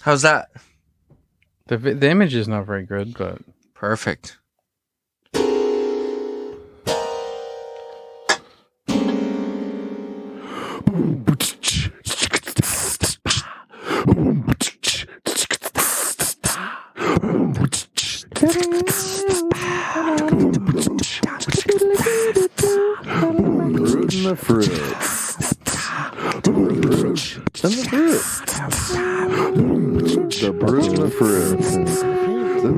How's that? The image is not very good, but Perfect. The fruit. The fruit. The brute and the fruit. The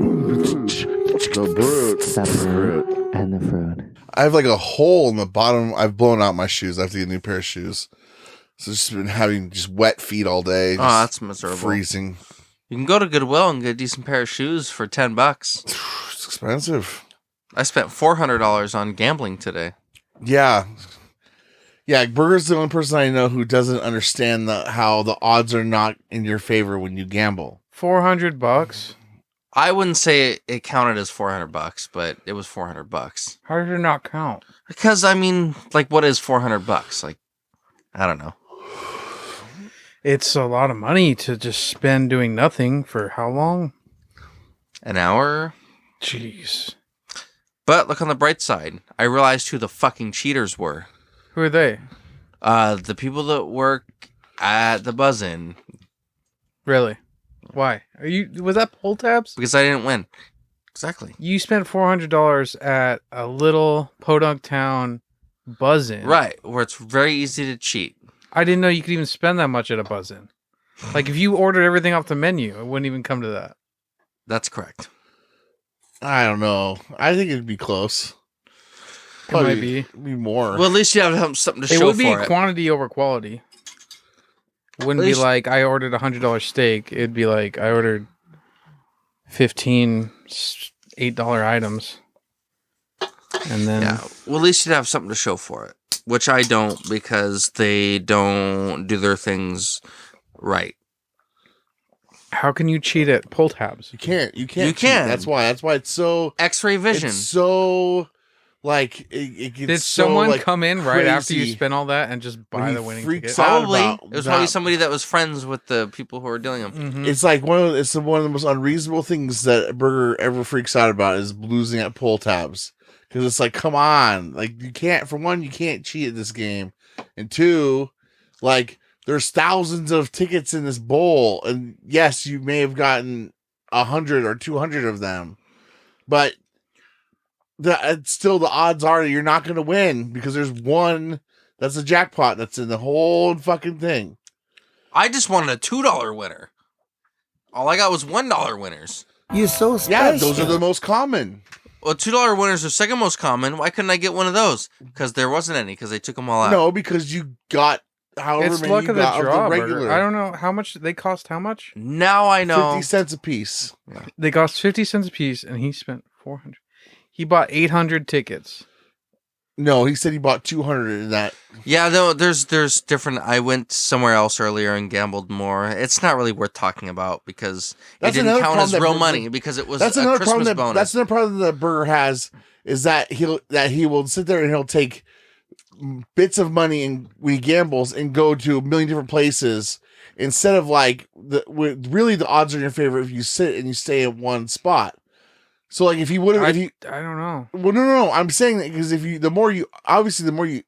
brute. The fruit and the fruit. I have like a hole in the bottom. I've blown out my shoes. I have to get a new pair of shoes. So just been having just wet feet all day. Oh, that's miserable. Freezing. You can go to Goodwill and get a decent pair of shoes for $10. It's expensive. I spent $400 on gambling today. Yeah. Yeah, Burger's the only person I know who doesn't understand how the odds are not in your favor when you gamble. $400. I wouldn't say it counted as $400, but it was $400. How did it not count? Because I mean, like, what is $400? Like, I don't know. It's a lot of money to just spend doing nothing for how long? An hour? Jeez. But look on the bright side. I realized who the fucking cheaters were. Who are they? The people that work at the Buzz-In. Really? Why? Was that pull tabs? Because I didn't win. Exactly. You spent $400 at a little podunk town Buzz-In. Right, where it's very easy to cheat. I didn't know you could even spend that much at a Buzz-In. Like, if you ordered everything off the menu, it wouldn't even come to that. That's correct. I don't know. I think it'd be close. It might be. It'd be more. Well, at least you have something to show It for would be it. quantity over quality. It wouldn't be like I ordered $100 steak. It'd be like I ordered 15 $8 items. And then... Yeah, well, at least you'd have something to show for it. Which I don't, because they don't do their things right. How can you cheat at pull tabs? You can't. You can. cheat. That's why it's so... X-ray vision. It's so... Like, it gets Did so, someone like, come in right after you crazy. spent all that and just buy When the he winning freaks ticket? out Probably. about It was probably that. somebody that was friends with the people who were dealing them. Mm-hmm. It's like one of the most unreasonable things that Burger ever freaks out about is losing at pull tabs. Because it's like, come on. Like, you can't, for one, you can't cheat at this game. And two, like, there's thousands of tickets in this bowl. And yes, you may have gotten 100 or 200 of them. But still the odds are you're not going to win because there's one that's a jackpot that's in the whole fucking thing. I just wanted a $2 winner. All I got was $1 winners. You're so special. Yeah, those are the most common. Well, $2 winners are second most common. Why couldn't I get one of those? Because there wasn't any, because they took them all out. No, because you got however It's many luck you of the got draw. of the Burger. regular. I don't know how much they cost. How much? Now I know. 50 cents a piece. They cost 50 cents a piece, and he spent 400. He bought 800 tickets. No, he said he bought 200 in that. Yeah, no, there's different. I went somewhere else earlier and gambled more. It's not really worth talking about because That's it didn't another count as problem real that money because it was That's a another Christmas problem bonus. that's another problem that Burger has is that he will sit there and he'll take bits of money and when he gambles and go to a million different places instead of like really the odds are in your favor if you sit and you stay at one spot. So like if he would have, I don't know. well, no, I'm saying that because if you, if you,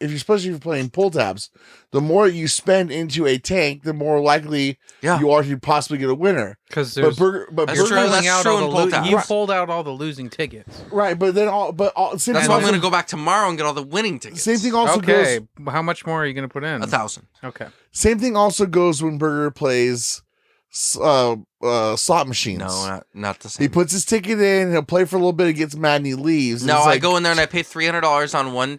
especially if you're playing pull tabs, the more you spend into a tank, the more likely you are to possibly get a winner. Because That's true. That's true in pull tabs. You pulled out all the losing tickets. Right, but then That's why I'm going to go back tomorrow and get all the winning tickets. Same thing also Okay, goes. how much more are you going to put in? 1,000. Okay. Same thing also goes when Burger plays slot machines. No, not the same. He puts his ticket in, he'll play for a little bit, he gets mad and he leaves. No, It's I like, go in there and I pay $300 on one.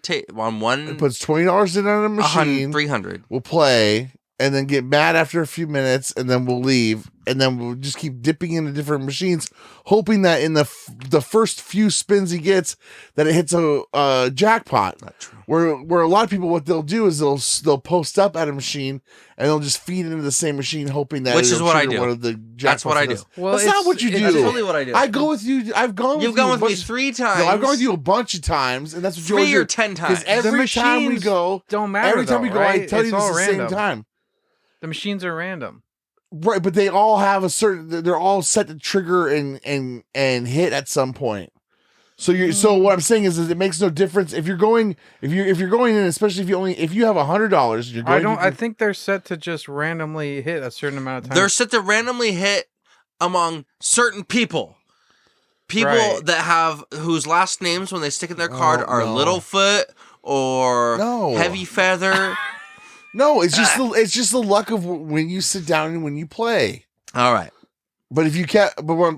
He puts $20 in on a machine. 300. We'll play and then get mad after a few minutes and then we'll leave and then we'll just keep dipping into different machines, hoping that in the first few spins he gets that it hits a jackpot. Not true. Where a lot of people, what they'll do is they'll post up at a machine and they'll just feed into the same machine, hoping that Which is what I do. One of the That's what I do. Well, that's not what you do. That's totally what I do. I go with you. I've gone. You've with gone you with me 3 times. No, I've gone with you a bunch of times, and that's what you 3 always or do. 10 times. Because every time we machines go, don't matter. every time we go, I tell it's you this all at the random. same time. The machines are random. Right, but they all have a certain. They're all set to trigger and hit at some point. So what I'm saying is it makes no difference if you're going in, especially if you have $100. You're going. I think they're set to just randomly hit a certain amount of time. They're set to randomly hit among certain people. People that have whose last names when they stick in their card are Littlefoot or Heavy Feather. No, it's just the luck of when you sit down and when you play. All right. But if you can't,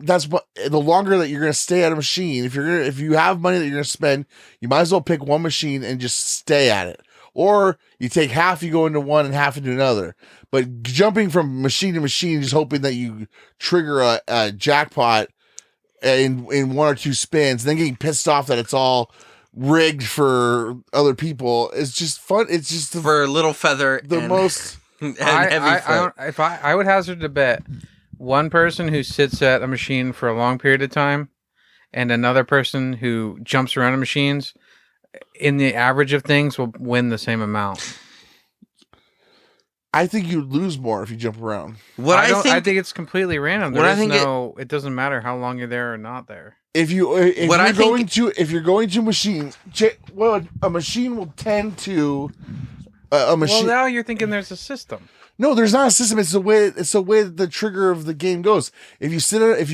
that's what the longer that you're going to stay at a machine. If you have money that you're going to spend, you might as well pick one machine and just stay at it. Or you take half, you go into one and half into another. But jumping from machine to machine, just hoping that you trigger a jackpot in one or two spins, and then getting pissed off that it's all rigged for other people is just fun. It's just for Little Feather, most. I would hazard to bet. One person who sits at a machine for a long period of time and another person who jumps around in machines, in the average of things, will win the same amount. I think you'd lose more if you jump around. I think it's completely random. It doesn't matter how long you're there or not there. If you're going to a machine, a machine will tend to a machine. Well, now you're thinking there's a system. No, there's not a system. It's the way that the trigger of the game goes. If you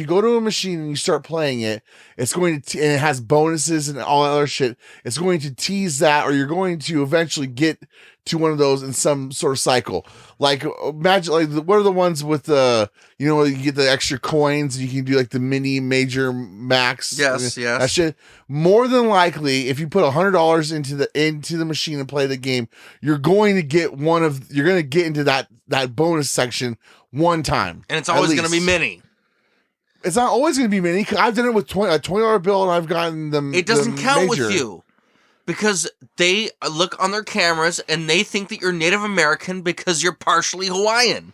go to a machine and you start playing it, it's going to and it has bonuses and all that other shit. It's going to tease that, or you're going to eventually get to one of those in some sort of cycle. Like imagine, what are the ones with the you get the extra coins and you can do like the mini, major, max. Yes. That shit. More than likely, if you put $100 into the machine and play the game, you're going to get into that bonus section one time, and it's always going to be mini. It's not always going to be mini. I've done it with a $20 bill, and I've gotten them. It doesn't count with you because they look on their cameras and they think that you're Native American because you're partially Hawaiian.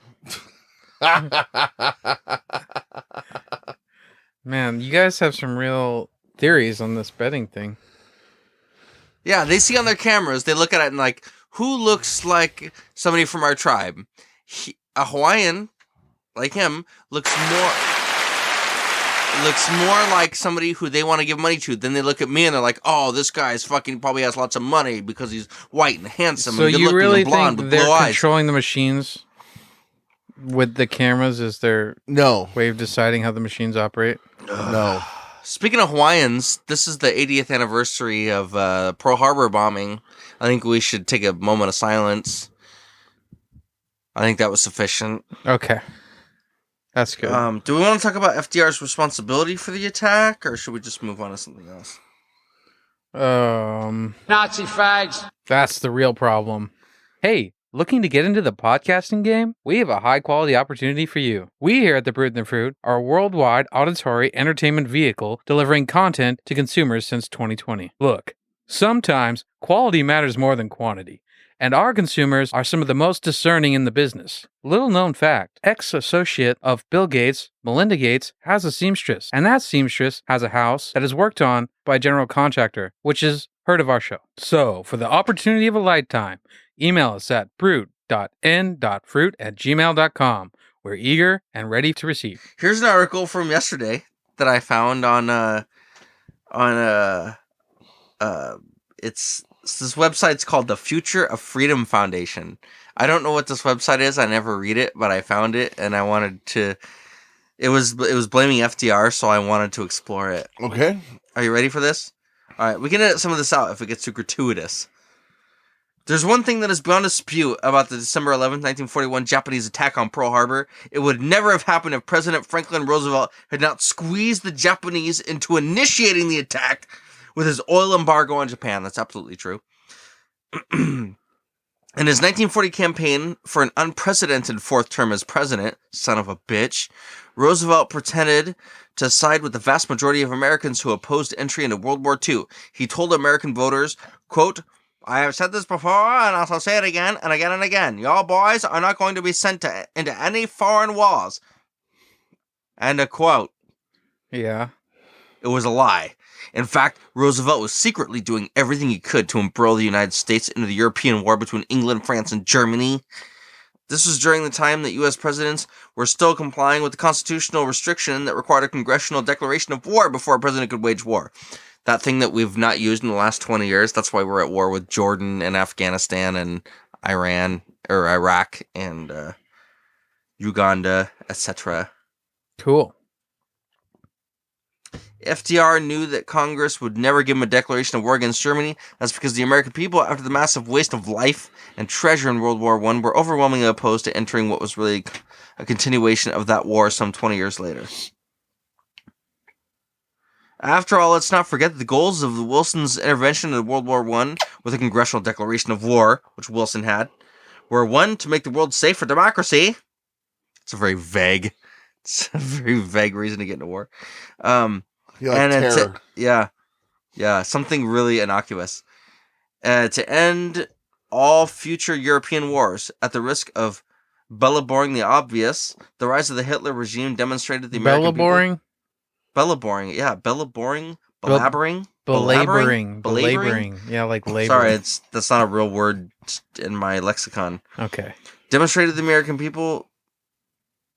Man, you guys have some real theories on this betting thing. Yeah, they see on their cameras, they look at it and like, who looks like somebody from our tribe? A Hawaiian, like him, looks more like somebody who they want to give money to. Then they look at me and they're like, oh, this guy's probably has lots of money because he's white and handsome and good looking and blonde with blue eyes. So you really think they're controlling the machines with the cameras? Is their way of deciding how the machines operate? No. Speaking of Hawaiians, this is the 80th anniversary of Pearl Harbor bombing. I think we should take a moment of silence. I think that was sufficient. Okay. That's good. Do we want to talk about FDR's responsibility for the attack, or should we just move on to something else? Nazi fags. That's the real problem. Hey, looking to get into the podcasting game? We have a high-quality opportunity for you. We here at The Brute and the Fruit are a worldwide auditory entertainment vehicle delivering content to consumers since 2020. Look, sometimes quality matters more than quantity, and our consumers are some of the most discerning in the business. Little known fact, ex-associate of Bill Gates, Melinda Gates, has a seamstress, and that seamstress has a house that is worked on by a general contractor, which is heard of our show. So, for the opportunity of a lifetime, email us at brute.n.fruit@gmail.com. We're eager and ready to receive. Here's an article from yesterday that I found on this website's called the Future of Freedom Foundation. I don't know what this website is. I never read it, but I found it and I wanted to. It was blaming FDR, so I wanted to explore it. Okay. Are you ready for this? All right, we can edit some of this out if it gets too gratuitous. There's one thing that is beyond dispute about the December 11th, 1941 Japanese attack on Pearl Harbor. It would never have happened if President Franklin Roosevelt had not squeezed the Japanese into initiating the attack with his oil embargo on Japan. That's absolutely true. In his 1940 campaign for an unprecedented fourth term as president, son of a bitch, Roosevelt pretended to side with the vast majority of Americans who opposed entry into World War II. He told American voters, quote, I have said this before, and I'll say it again and again and again. Y'all boys are not going to be sent into any foreign wars. End of quote. Yeah. It was a lie. In fact, Roosevelt was secretly doing everything he could to embroil the United States into the European war between England, France, and Germany. This was during the time that U.S. presidents were still complying with the constitutional restriction that required a congressional declaration of war before a president could wage war. That thing that we've not used in the last 20 years. That's why we're at war with Jordan and Afghanistan and Iran or Iraq and Uganda, etc. Cool. FDR knew that Congress would never give him a declaration of war against Germany. That's because the American people, after the massive waste of life and treasure in World War I, were overwhelmingly opposed to entering what was really a continuation of that war some 20 years later. After all, let's not forget that the goals of Wilson's intervention in World War I with a congressional declaration of war, which Wilson had, were 1, to make the world safe for democracy. It's a very vague reason to get into war. Terror. Yeah, something really innocuous. To end all future European wars at the risk of bellaboring the obvious, the rise of the Hitler regime demonstrated the American people... Bellaboring, yeah, bellaboring, belaboring, belaboring. Yeah, like laboring. Sorry, that's not a real word in my lexicon. Okay. Demonstrated the American people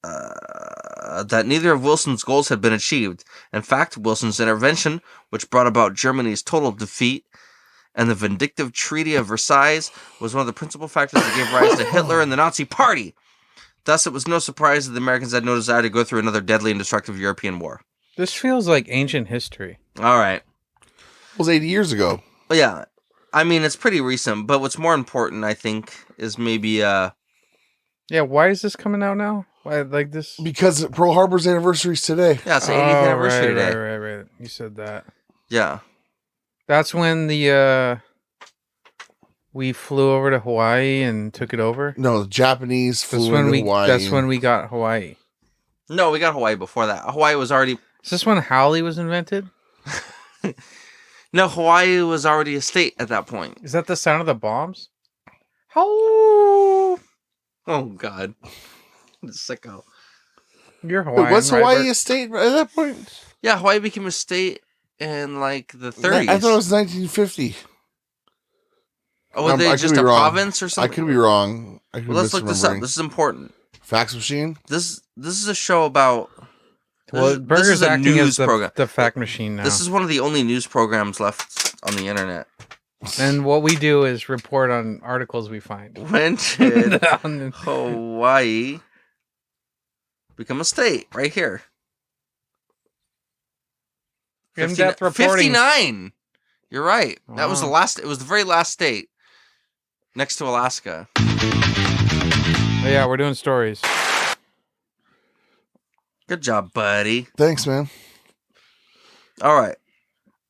that neither of Wilson's goals had been achieved. In fact, Wilson's intervention, which brought about Germany's total defeat, and the vindictive Treaty of Versailles, was one of the principal factors that gave rise to Hitler and the Nazi Party. Thus, it was no surprise that the Americans had no desire to go through another deadly and destructive European war. This feels like ancient history. All right. It was 80 years ago. Well, yeah. I mean, it's pretty recent, but what's more important, I think, is maybe... Yeah, why is this coming out now? Why, like this? Because Pearl Harbor's anniversary is today. Yeah, it's the 80th anniversary today. Right. You said that. Yeah. That's when we flew over to Hawaii and took it over? No, the Japanese flew into Hawaii. That's when we got Hawaii. No, we got Hawaii before that. Hawaii was already... Is this when Howley was invented? No, Hawaii was already a state at that point. Is that the sound of the bombs? Oh, God. Sicko. You're Hawaiian. Was Hawaii right, a state at that point? Yeah, Hawaii became a state in, like, the 30s. I thought it was 1950. Oh, were they just a province or something? I could be wrong. Let's look this up. This is important. Fax machine? This is a show about... Well, Burger's this is a acting news as program. The fact machine now. This is one of the only news programs left on the internet. And what we do is report on articles we find. When did Hawaii become a state? Right here. In-depth reporting. 59. You're right. Wow. That was the last. It was the very last state, next to Alaska. Oh, yeah, we're doing stories. Good job, buddy. Thanks, man. All right.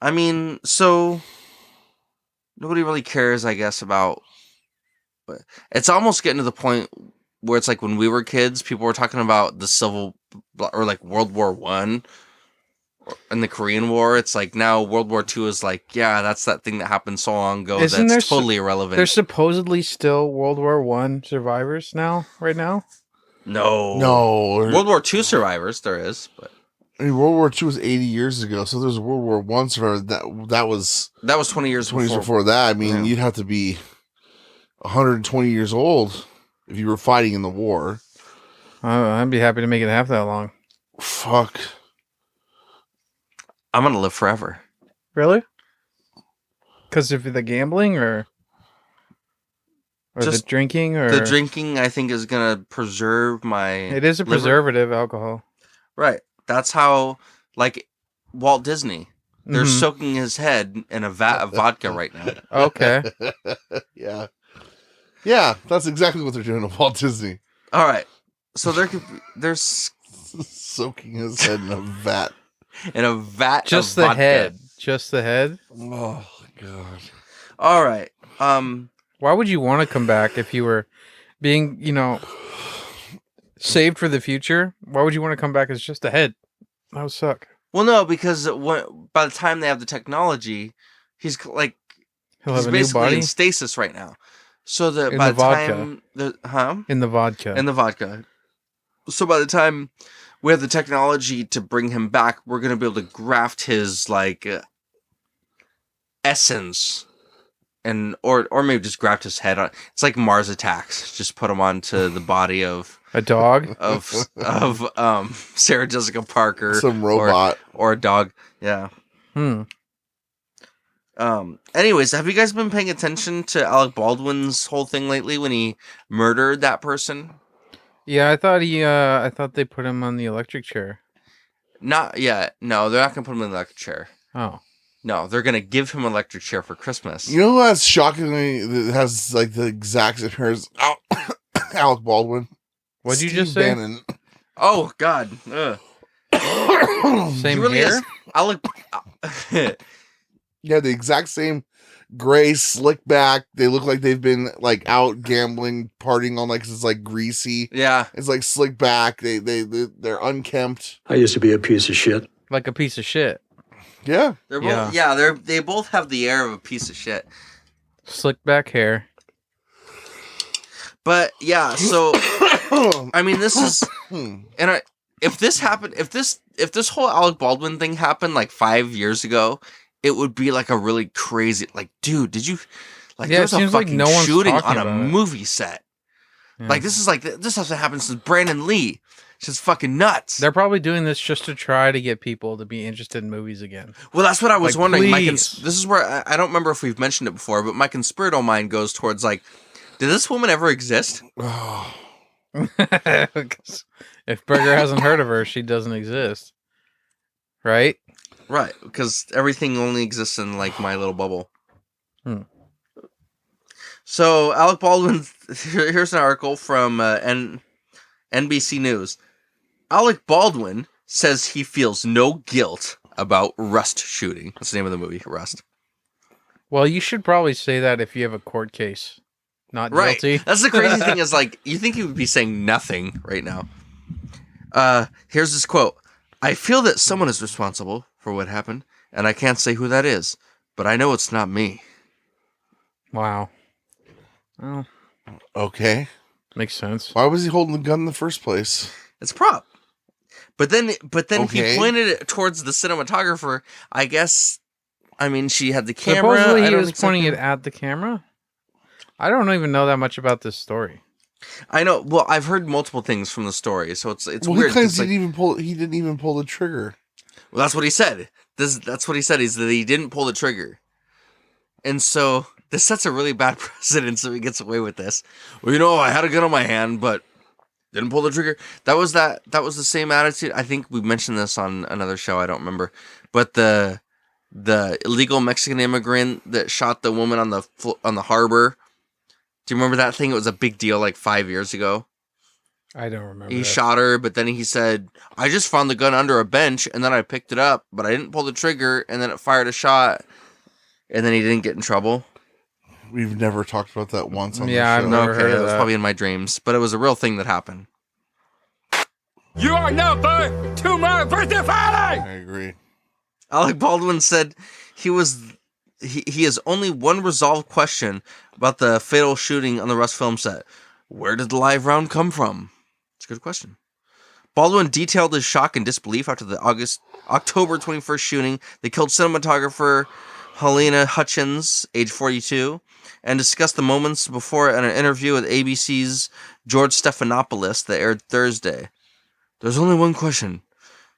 I mean, so nobody really cares, I guess, about. But it's almost getting to the point where it's like when we were kids, people were talking about the or like World War I and the Korean War. It's like now World War II is like, yeah, that's that thing that happened so long ago. That's totally irrelevant. There's supposedly still World War I survivors right now. No. World War II survivors, there is, but I mean, World War II was 80 years ago, so there's a World War I survivor. That was 20 years before that. I mean, you'd have to be 120 years old if you were fighting in the war. I'd be happy to make it half that long. Fuck. I'm gonna live forever. Really? Because of the gambling or just the drinking? Or the drinking, I think, is gonna preserve my... It is a preservative, alcohol. Right. That's how, like, Walt Disney. They're soaking his head in a vat of vodka right now. Okay. Yeah. Yeah, that's exactly what they're doing to Walt Disney. All right. So there's soaking his head in a vat. In a vat just of the vodka. head. Just the head? Oh, God. All right. Why would you want to come back if you were being, saved for the future? Why would you want to come back as just a head? That would suck. Well, no, because by the time they have the technology, he's basically in stasis right now. So that by the time in the vodka. So by the time we have the technology to bring him back, we're gonna be able to graft his essence and or maybe just grabbed his head on. It's like Mars Attacks. Just put him onto the body of A dog? Sarah Jessica Parker, Some robot. or a dog. Yeah. Anyways, have you guys been paying attention to Alec Baldwin's whole thing lately when he murdered that person? Yeah, I thought they put him on the electric chair. Not yet. No, they're not gonna put him in the electric chair. Oh. No, they're gonna give him an electric chair for Christmas. You know who has shockingly that has like the exact same hair as Alec Baldwin? What'd you Steve just say? Bannon. Oh God. Ugh. Same He really hair? is- Alec. Yeah, the exact same gray slick back. They look like they've been like out gambling, partying all night 'cause it's like greasy. Yeah. It's like slick back. They're unkempt. I used to be a piece of shit. Like a piece of shit. Yeah. They're both. Yeah. They both have the air of a piece of shit. Slick back hair. But yeah, so I mean, this is, if this happened, if this whole Alec Baldwin thing happened like 5 years ago, it would be like a really crazy, like, dude, did you, like, Yeah, there's it a seems like fucking no one's shooting talking on a about it. movie set. Yeah. Like, this hasn't happened since Brandon Lee. It's just fucking nuts. They're probably doing this just to try to get people to be interested in movies again. Well, that's what I was Like, wondering. please. This is where I don't remember if we've mentioned it before, but my conspiratorial mind goes towards like, did this woman ever exist? Oh, 'Cause if Berger hasn't heard of her, she doesn't exist. Right? Right, because everything only exists in like my little bubble. So Alec Baldwin, here's an article from NBC News. Alec Baldwin says he feels no guilt about Rust shooting. That's the name of the movie, Rust. Well, you should probably say that if you have a court case. Not Right. guilty. That's the crazy thing is like, you think he would be saying nothing right now. Here's this quote. I feel that someone is responsible for what happened, and I can't say who that is, but I know it's not me. Wow. Well, okay. makes sense. Why was he holding the gun in the first place? It's a prop. But then Okay. he pointed it towards the cinematographer. I guess, I mean, she had the camera. Supposedly I he don't was pointing it exactly- at the camera. I don't even know that much about this story. I know. Well, I've heard multiple things from the story, so it's Well, weird. he claims It's he like- didn't even pull the trigger. well, that's what he said. That's what he said. Is that he didn't pull the trigger, and so this sets a really bad precedent. So he gets away with this. Well, you know, I had a gun on my hand, but didn't pull the trigger. That was the same attitude. I think we mentioned this on another show. I don't remember, but the illegal Mexican immigrant that shot the woman on the harbor. Do you remember that thing? It was a big deal like 5 years ago. I don't remember. He that. shot her, but then he said, I just found the gun under a bench, and then I picked it up, but I didn't pull the trigger, and then it fired a shot, and then he didn't get in trouble. We've never talked about that once on Yeah, the I've show. never heard it of was that. probably in my dreams, but it was a real thing that happened. You are number 2 more birthday party! I agree. Alec Baldwin said he has only one resolved question about the fatal shooting on the Rust film set. Where did the live round come from? It's a good question. Baldwin detailed his shock and disbelief after the October 21st shooting that killed cinematographer Helena Hutchins, age 42, and discussed the moments before in an interview with ABC's George Stephanopoulos that aired Thursday. There's only one question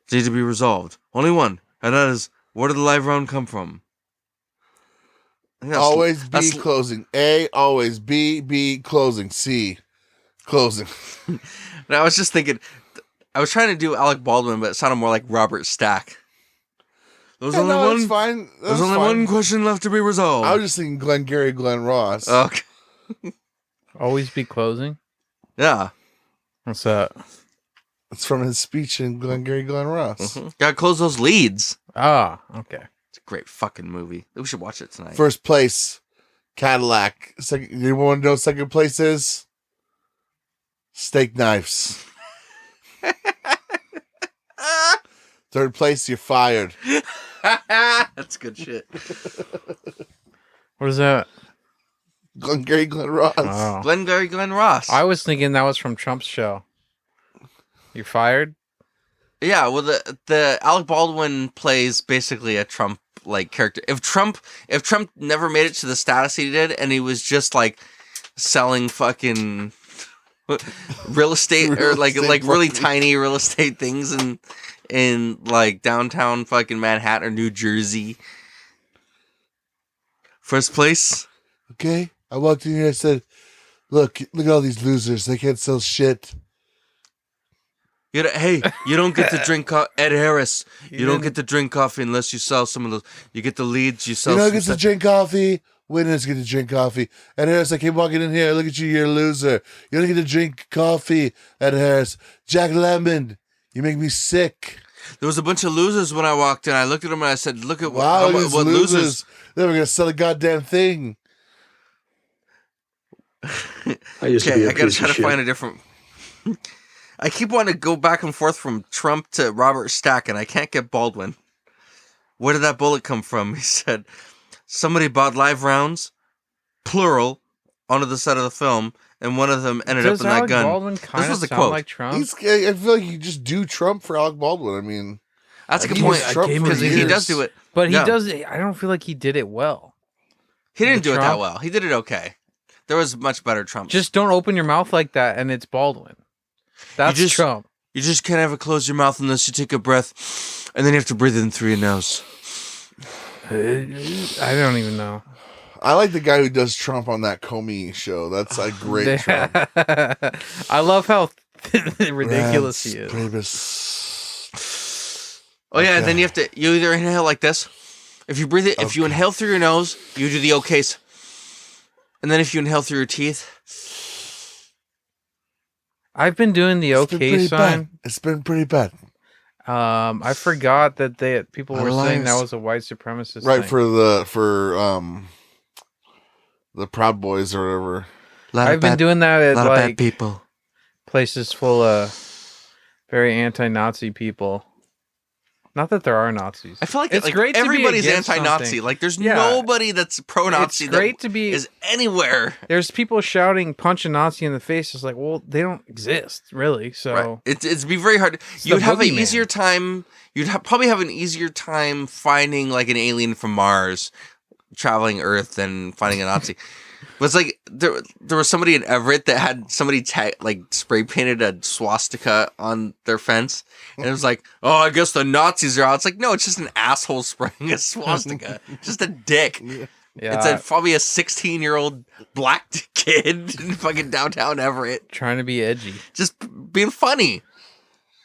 that needs to be resolved. Only one. And that is, where did the live round come from? I think that's- Always B that's- closing. A, always B closing. C, closing. And I was just thinking, I was trying to do Alec Baldwin, but it sounded more like Robert Stack. There's Yeah, only no, one. it's fine. There's That's only fine. one question left to be resolved. I was just thinking Glengarry Glen Ross. Okay. Always be closing. Yeah. What's that? It's from his speech in Glengarry Glen Ross. Gotta close those leads. Ah, okay. It's a great fucking movie. We should watch it tonight. First place, Cadillac. Second, you want to know what second place is? Steak knives. Third place, you're fired. That's good shit. What is that? Glengarry Glen Ross. Oh. Glengarry Glen Ross. I was thinking that was from Trump's show. You're fired? Yeah, well, the Alec Baldwin plays basically a Trump like character. If Trump never made it to the status he did, and he was just like selling fucking real estate or like really tiny real estate things in like downtown fucking Manhattan or New Jersey. First place. Okay, I walked in here. I said, "Look at all these losers. They can't sell shit." Hey, you don't get to drink Ed Harris. You don't get to drink coffee unless you sell some of those. You get the leads. You sell. You don't get to drink coffee. Winners get to drink coffee. Ed Harris, I came walking in here. Look at you, you're a loser. You don't get to drink coffee, Ed Harris. Jack Lemmon, you make me sick. There was a bunch of losers when I walked in. I looked at them and I said, "Look at Wow, what losers." They were gonna sell a goddamn thing. I gotta try to find a different. I keep wanting to go back and forth from Trump to Robert Stack, and I can't get Baldwin. Where did that bullet come from? He said, somebody bought live rounds, plural, onto the set of the film, and one of them ended up in that gun. Baldwin This was the sound quote. like Trump? I feel like you just do Trump for Alec Baldwin. I mean, That's a good he point. was Trump for Because he years. does do it. But he Yeah. does. I don't feel like he did it well. He didn't The do it that Trump? well. He did it okay. There was much better Trump. Just don't open your mouth like that, and it's Baldwin. That's Trump. You just can't ever close your mouth unless you take a breath, and then you have to breathe in through your nose. I don't even know. I like the guy who does Trump on that Comey show. That's a great Trump. I love how ridiculous he is. Oh yeah, and then you either inhale like this. If you breathe it, if you inhale through your nose, you do the okays. And then if you inhale through your teeth, I've been doing the okay sign. It's been pretty bad. I forgot that people were saying that was a white supremacist Right, thing. for the Proud Boys or whatever. I've been doing that at lot of bad like people. places full of very anti-Nazi people. Not that there are Nazis. I feel like It's like, great to be everybody's against anti-Nazi. something. Like there's Yeah. nobody that's pro-Nazi It's great that to be. is anywhere. There's people shouting "punch a Nazi in the face." It's like, well, they don't exist really. So Right. It'd be very hard. It's You'd the have an boogeyman. easier time. Probably have an easier time finding like an alien from Mars traveling Earth than finding a Nazi. But it's like there was somebody in Everett that had somebody spray painted a swastika on their fence, and it was like, oh, I guess the Nazis are out. It's like, no, it's just an asshole spraying a swastika, just a dick. yeah, It's probably a 16-year-old black kid in fucking downtown Everett, trying to be edgy. just being funny,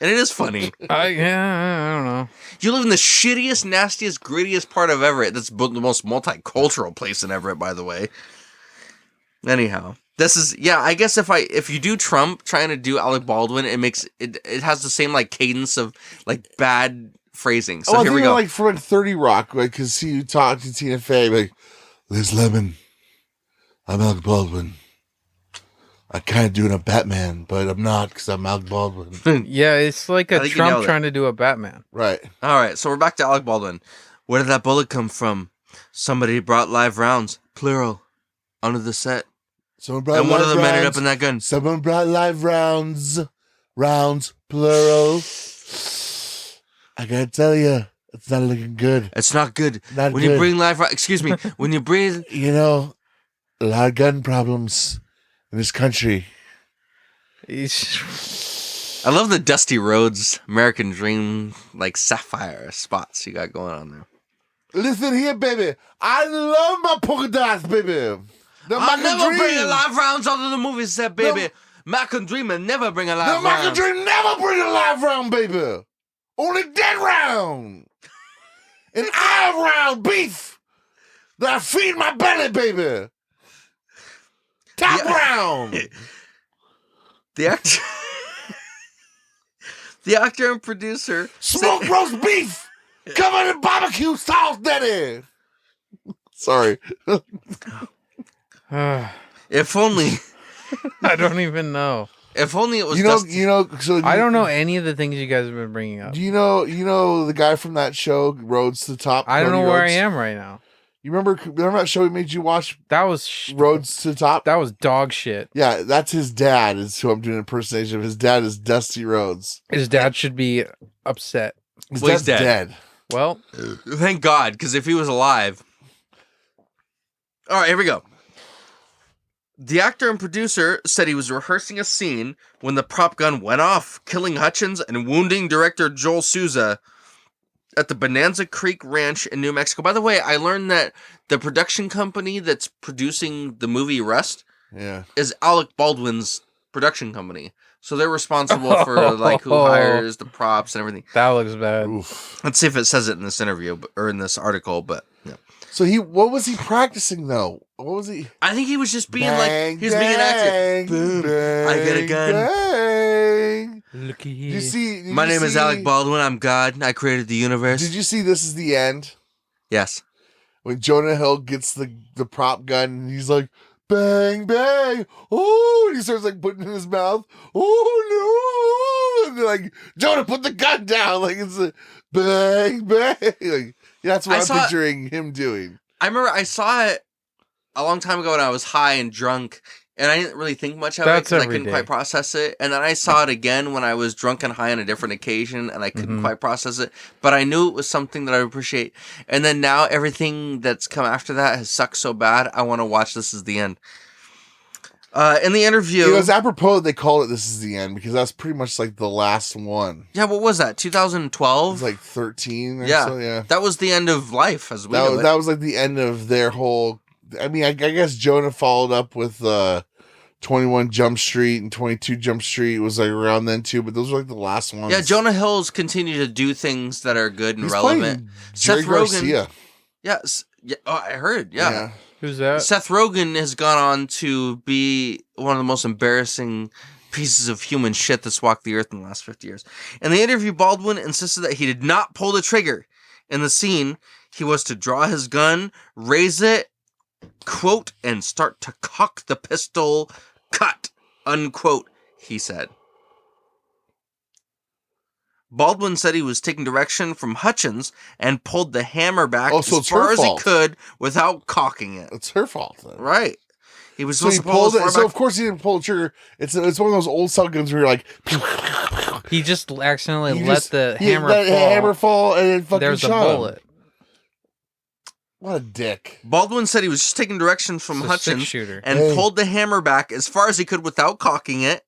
and it is funny. I don't know. You live in the shittiest, nastiest, grittiest part of Everett. That's the most multicultural place in Everett, by the way. Anyhow, this is I guess if you do Trump trying to do Alec Baldwin, it has the same like cadence of like bad phrasing. So here we go. Like from 30 Rock, like because you talk to Tina Fey, like Liz Lemon, I'm Alec Baldwin. I kind of doing a Batman, but I'm not because I'm Alec Baldwin. Yeah, it's like I a think you Trump nailed it. trying to do a Batman. Right. All right, so we're back to Alec Baldwin. Where did that bullet come from? Somebody brought live rounds, plural, onto the set, Someone brought and one of live them ended rounds. up in that gun. Someone brought live rounds, plural. I gotta tell you, it's not looking good. It's not good. Not when good. you bring live, excuse me, when you breathe. You know, a lot of gun problems in this country. I love the Dusty Rhodes American Dream like sapphire spots you got going on there. Listen here, baby. I love my polka dots, baby. I'll never bring a live rounds out of the movie set, baby. Mac and Dream will never bring a live The Mac and round. Dream never bring a live round, baby. Only dead round. An eye round beef that I feed my belly, baby. Top round. The actor, the actor and producer. Smoked roast beef covered in barbecue sauce, daddy. Sorry. If only, I don't even know. if only it was. So I don't know any of the things you guys have been bringing up. Do you know the guy from that show, Roads to the Top? I don't know Cody where I Rhodes? am right now. You remember that show we made you watch, That was Roads to the Top? that was dog shit. Yeah, that's his dad. Is who I'm doing an impersonation of. His dad is Dusty Rhodes. His dad should be upset. His Well, he's dad's dead. dead. Well, Thank God, because if he was alive. All right, here we go. The actor and producer said he was rehearsing a scene when the prop gun went off, killing Hutchins and wounding director Joel Souza at the Bonanza Creek Ranch in New Mexico. By the way, I learned that the production company that's producing the movie Rust is Alec Baldwin's production company. So they're responsible for like who hires the props and everything. that looks bad. Oof. Let's see if it says it in this interview or in this article, but yeah. So what was he practicing though? What was he? I think he was just being Bang, like, he was being an actor. Boom, I get a gun. Bang. Looky here. Did you see? My name is Alec Baldwin. I'm God. I created the universe. Did you see This Is the End? Yes. When Jonah Hill gets the prop gun and he's like, bang, bang. Oh, and he starts like putting it in his mouth. Oh, no. And they're like, Jonah, put the gun down. Like it's a bang, bang. Like, that's what I'm picturing him doing. I remember I saw it a long time ago when I was high and drunk, and I didn't really think much of it because I couldn't quite process it. And then I saw it again when I was drunk and high on a different occasion, and I couldn't quite process it. But I knew it was something that I would appreciate. And then now everything that's come after that has sucked so bad, I want to watch This Is the End. In the interview... It was apropos they called it This Is the End, because that's pretty much like the last one. Yeah, what was that, 2012? It was like 13 or so, yeah. That was the end of life, as we know it. That was like the end of their whole... I mean, I guess Jonah followed up with 21 Jump Street and 22 Jump Street was like around then too, but those were like the last ones. Yeah, Jonah Hill's continue to do things that are good and relevant. Seth Rogen. Yes. Yeah, I heard, yeah. Who's that? Seth Rogen has gone on to be one of the most embarrassing pieces of human shit that's walked the earth in the last 50 years. In the interview, Baldwin insisted that he did not pull the trigger. In the scene, he was to draw his gun, raise it, quote, and start to cock the pistol, cut, unquote, he said. Baldwin said he was taking direction from Hutchins and pulled the hammer back as far as he could without cocking it. It's her fault, then. Right. He was so supposed to pull it. So of course he didn't pull the trigger. It's one of those old style guns where you're like, he just accidentally let the hammer fall and then fucking there's shot a bullet. What a dick. Baldwin said he was just taking direction from Hutchins and pulled the hammer back as far as he could without cocking it.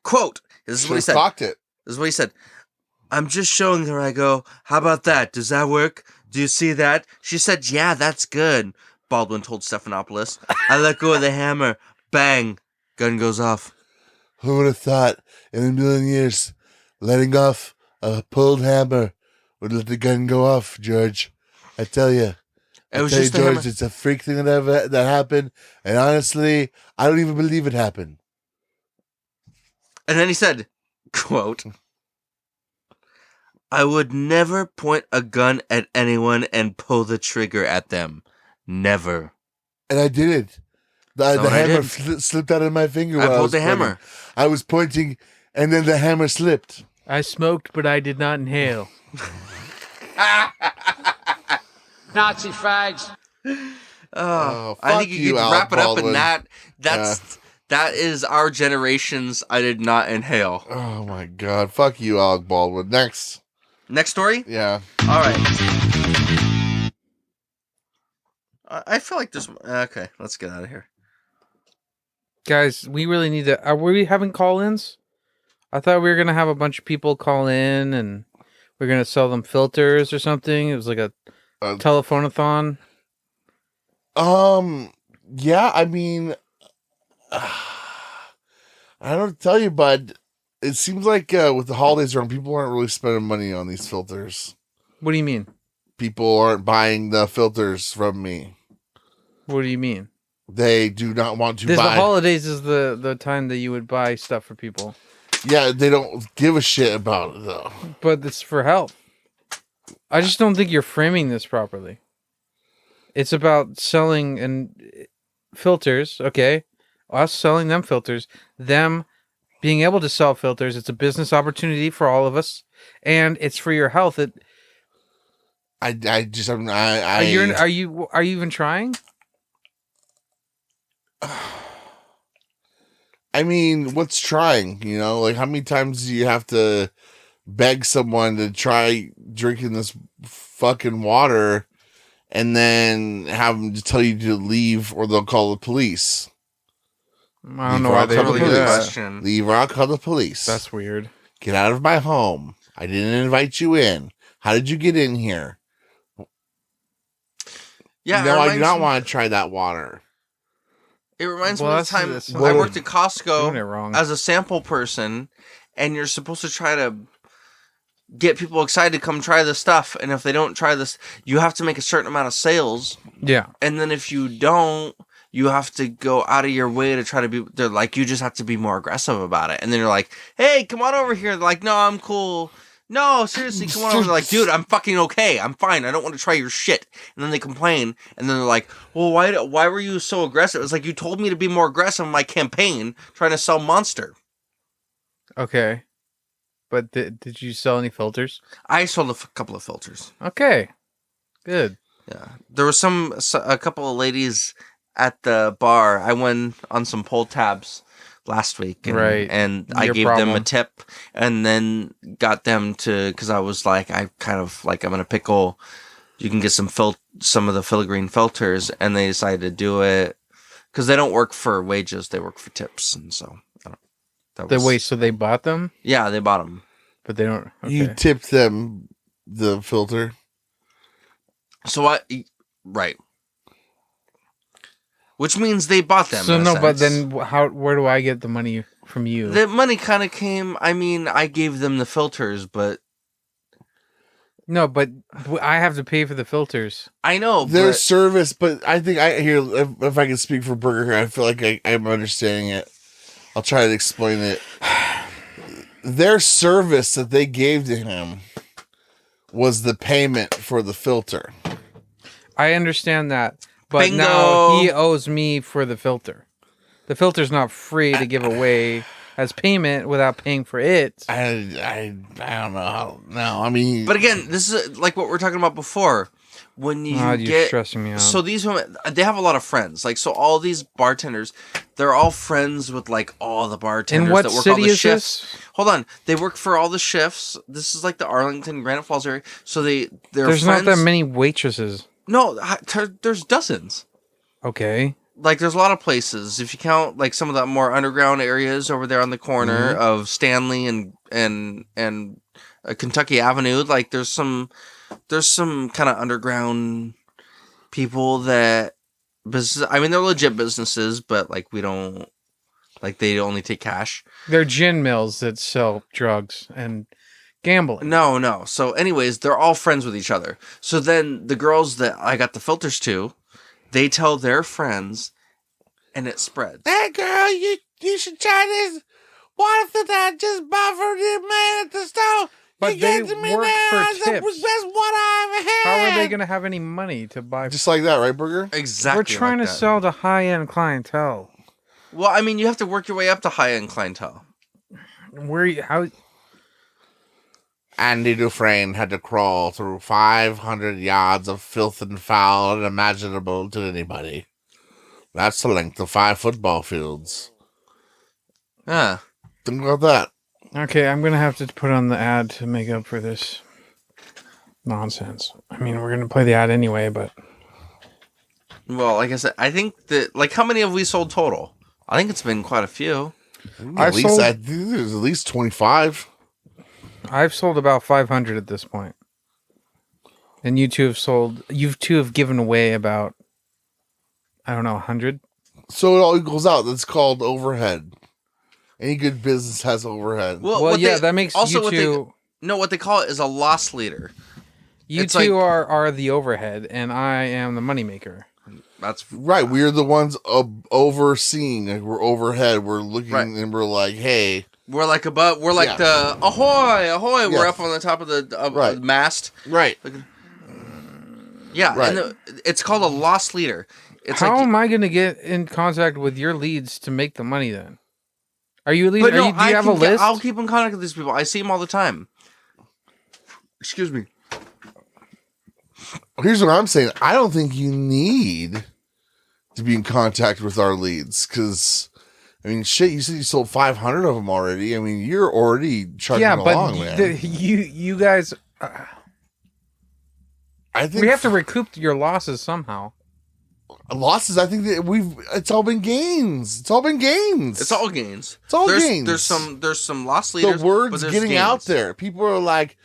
Quote, this is what he said. Cocked it. This is what he said. I'm just showing her. I go, how about that? Does that work? Do you see that? She said, yeah, that's good. Baldwin told Stephanopoulos. I let go of the hammer. Bang. Gun goes off. Who would have thought in a million years letting off a pulled hammer would let the gun go off, George? I tell you. George, it's a freak thing that happened. And honestly, I don't even believe it happened. And then he said, quote, I would never point a gun at anyone and pull the trigger at them. Never. And I did it. The hammer slipped out of my finger. I pulled the hammer. I was pointing, and then the hammer slipped. I smoked, but I did not inhale. Nazi fags. I think you could wrap it up in that. That is our generation's I did not inhale. Oh my God. Fuck you, Alec Baldwin. Next story? Yeah. All right. I feel like there's... Okay, let's get out of here. Guys, we really need to... Are we having call-ins? I thought we were going to have a bunch of people call in and we're going to sell them filters or something. It was like a telephone-a-thon. Yeah, I mean... I don't tell you, bud. It seems like with the holidays around, people aren't really spending money on these filters. What do you mean? People aren't buying the filters from me. What do you mean? They do not want to buy. The holidays is the time that you would buy stuff for people. Yeah, they don't give a shit about it, though. But it's for health. I just don't think you're framing this properly. It's about selling and filters, okay? Us selling them filters, them being able to sell filters. It's a business opportunity for all of us, and it's for your health. Are you even trying? I mean, what's trying? You know, like how many times do you have to beg someone to try drinking this fucking water and then have them to tell you to leave or they'll call the police. I don't know why they Really do good that. question. Leave or I'll call the police. That's weird. Get out of my home. I didn't invite you in. How did you get in here? Yeah, No, it I do reminds not me- want to try that water. It reminds Well, me of the time that's I worked at doing it Costco wrong. as a sample person, and you're supposed to try to get people excited to come try this stuff. And if they don't try this, you have to make a certain amount of sales. Yeah. And then if you don't, you have to go out of your way to try to be. They're like, you just have to be more aggressive about it. And then you're like, hey, come on over here. They're like, no, I'm cool. No, seriously, come on over. They're like, dude, I'm fucking okay. I'm fine. I don't want to try your shit. And then they complain. And then they're like, well, why were you so aggressive? It's like, you told me to be more aggressive in my campaign trying to sell Monster. Okay. But did you sell any filters? I sold a couple of filters. Okay. Good. Yeah. There was a couple of ladies at the bar. I went on some pull tabs last week. And, Right. And I Your gave them a problem. tip and then got them to, because I was like, I'm going to pickle. You can get some of the filigree filters. And they decided to do it because they don't work for wages. They work for tips. And so, Wait, so they bought them? Yeah, they bought them. But they don't. Okay. You tipped them the filter. So right. Which means they bought them. So in a no, but sense. then where do I get the money from you? The money kind of came. I mean, I gave them the filters, but No, but I have to pay for the filters. I know Their but service, but I think if I can speak for Burger here, I feel like I'm understanding it. I'll try to explain it. Their service that they gave to him was the payment for the filter. I understand that, but Bingo. now he owes me for the filter. The filter's not free to give away as payment without paying for it. I don't know how. No, I mean, But again, this is like what we are talking about before. When you You're get stressing me out. so these women, they have a lot of friends. Like so, all these bartenders, they're all friends with like all the bartenders In what that work all city the is shifts. this? Hold on, they work for all the shifts. This is like the Arlington, Granite Falls area. So they're There's friends. not that many waitresses. No, there's dozens. Okay. Like there's a lot of places. If you count like some of the more underground areas over there on the corner of Stanley and Kentucky Avenue, like there's some kind of underground people that business. I mean, they're legit businesses, but like we don't like they only take cash. They're gin mills that sell drugs and gambling. No. So, anyways, they're all friends with each other. So then the girls that I got the filters to, they tell their friends, and it spreads. hey girl, you should try this water filter I just bought from the man at the store. But He they gave it to me, work man. for It's the tips. best water I ever had. How are they going to have any money to buy? Just like that, right, Burger? Exactly. We're trying like to that. sell to high-end clientele. Well, I mean, you have to work your way up to high-end clientele. How? Andy Dufresne had to crawl through 500 yards of filth and foul unimaginable to anybody. That's the length of 5 football fields. Yeah. Think about that. Okay, I'm going to have to put on the ad to make up for this nonsense. I mean, we're going to play the ad anyway, but Well, like I said, I think that like how many have we sold total? I think it's been quite a few. At least I think there's at least 25. I've sold about 500 at this point. And you two have given away about, I don't know, 100? So it all equals out. That's called overhead. Any good business has overhead. Well, what yeah, they- that makes also you what two... what they call it is a loss leader. You it's two like- are the overhead, and I am the moneymaker. That's Right. We're the ones overseeing. Like we're overhead. We're looking Right. and we're like, hey. we're like above. We're like Yeah. the ahoy. We're Yeah. up on the top of the Right. mast. Right. Yeah, Right. and it's called a loss leader. It's How like, am I going to get in contact with your leads to make the money then? Are you a lead? but no, do you have a list? I'll keep in contact with these people. I see them all the time. Excuse me. Here's what I'm saying. I don't think you need to be in contact with our leads because I mean, shit, you said you sold 500 of them already. I mean, you're already chugging along, man. You guys, I think we have to recoup your losses somehow. losses. I think that it's all been gains. It's all been gains. It's all gains. It's all there's, gains. There's some loss leaders. The word's but there's getting gains. out there. People are like,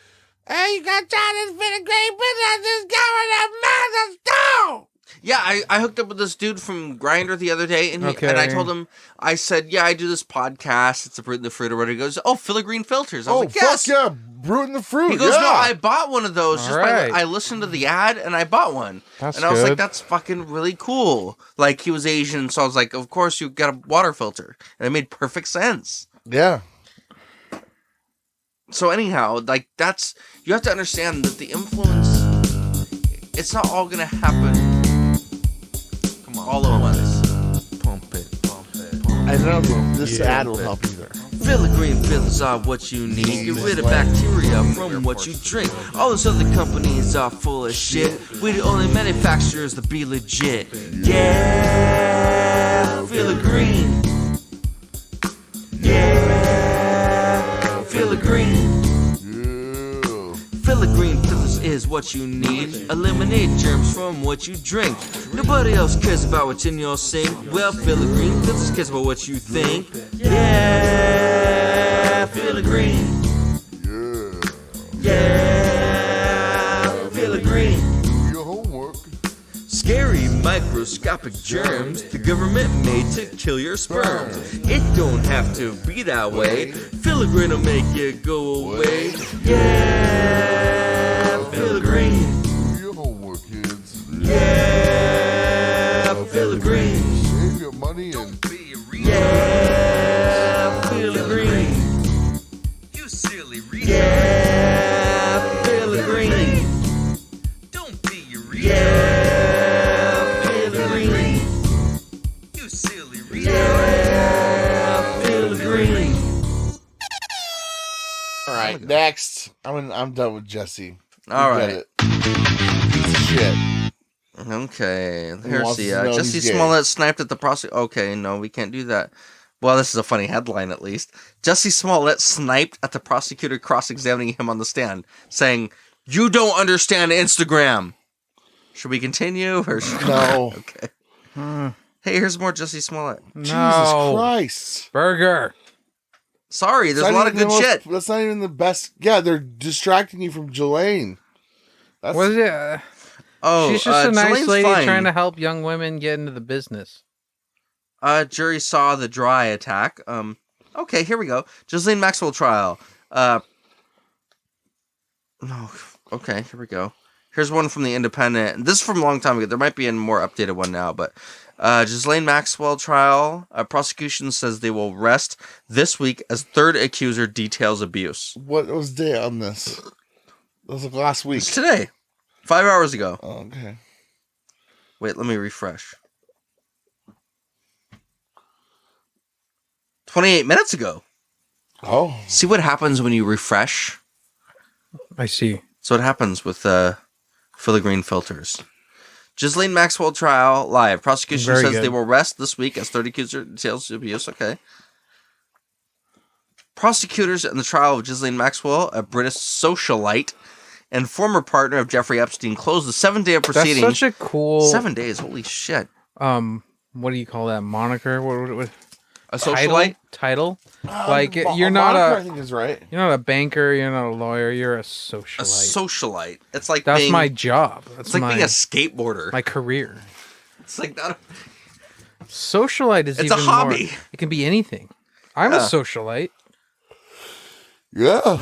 "Hey, you got John? It's been a great business. Just going to Mazda Stone." Yeah, I hooked up with this dude from Grindr the other day, and I told him, I said, yeah, I do this podcast. It's a Brute in the Fruit or whatever. He goes, oh, filigree filters. I was like, yes. Fuck yeah, Brute in the Fruit. He goes, yeah. no, I bought one of those. I listened to the ad, and I bought one. That's and I was like, good. that's fucking really cool. Like, he was Asian, so I was like, of course you got a water filter. And it made perfect sense. Yeah. So anyhow, like, you have to understand that the influence, it's not all going to happen all at once. Pump it. I don't know. This ad will help either. Filigree filters are what you need. Get rid of bacteria from what you drink. All those other companies are full of shit. We're the only manufacturers that be legit. Yeah, Filigree. Yeah, Filigree. Filigree filters is what you need. Eliminate germs from what you drink. Nobody else cares about what's in your sink. Well, Filigree filters cares about what you think. Yeah, Filigree. Yeah, Filigree. Your homework. Scary microscopic germs the government made to kill your sperm. It don't have to be that way. Filigree will make you go away. Yeah, Filigree. Your homework, kids. Yeah, Filigree. Save your money and Yeah, Filigree. You silly reader. Yeah, Filigree. Don't be a reader. Yeah, Filigree. You silly reader. Yeah, Filigree. all right. Next, I'm done with Jesse. All You get right. it. Piece of shit. Okay, wants here's to the know Jesse he's gay. Smollett sniped at the prosecutor. Okay, no, we can't do that. Well, this is a funny headline, at least. Jesse Smollett sniped at the prosecutor cross-examining him on the stand, saying, "You don't understand Instagram." Should we continue or should No. Okay. Hey, here's more Jesse Smollett. Jesus No. Christ. Burger. Sorry, there's a It's lot not of even good the shit. That's not even the best. Yeah, they're distracting you from Jelaine. That's Was it? Oh, She's just a nice Jelane's lady fine. trying to help young women get into the business. Jury saw the dry attack. Okay, here we go. Ghislaine Maxwell trial. No. Okay, here we go. Here's one from the Independent. This is from a long time ago. There might be a more updated one now, but Ghislaine Maxwell trial. Prosecution says they will rest this week as third accuser details abuse. What was the day on this? That was like last week. It's today, 5 hours ago. Oh, okay. Wait, let me refresh. 28 minutes ago. Oh. See what happens when you refresh? I see. So what happens with filigree filters? Ghislaine Maxwell trial live. Prosecution Very says good. they will rest this week as third accuser details abuse. Okay. Prosecutors in the trial of Ghislaine Maxwell, a British socialite and former partner of Jeffrey Epstein, closed the 7-day of That's proceedings. such a cool 7 days. Holy shit. what do you call that moniker? What A socialite? Title? Like you're A not moniker, I a think is right. you're not a banker, you're not a lawyer, you're a socialite. A socialite. It's like That's being, my job. That's It's like my being a skateboarder. my career. It's like that. Socialite is It's a even hobby. more. It can be anything. I'm a socialite. Yeah.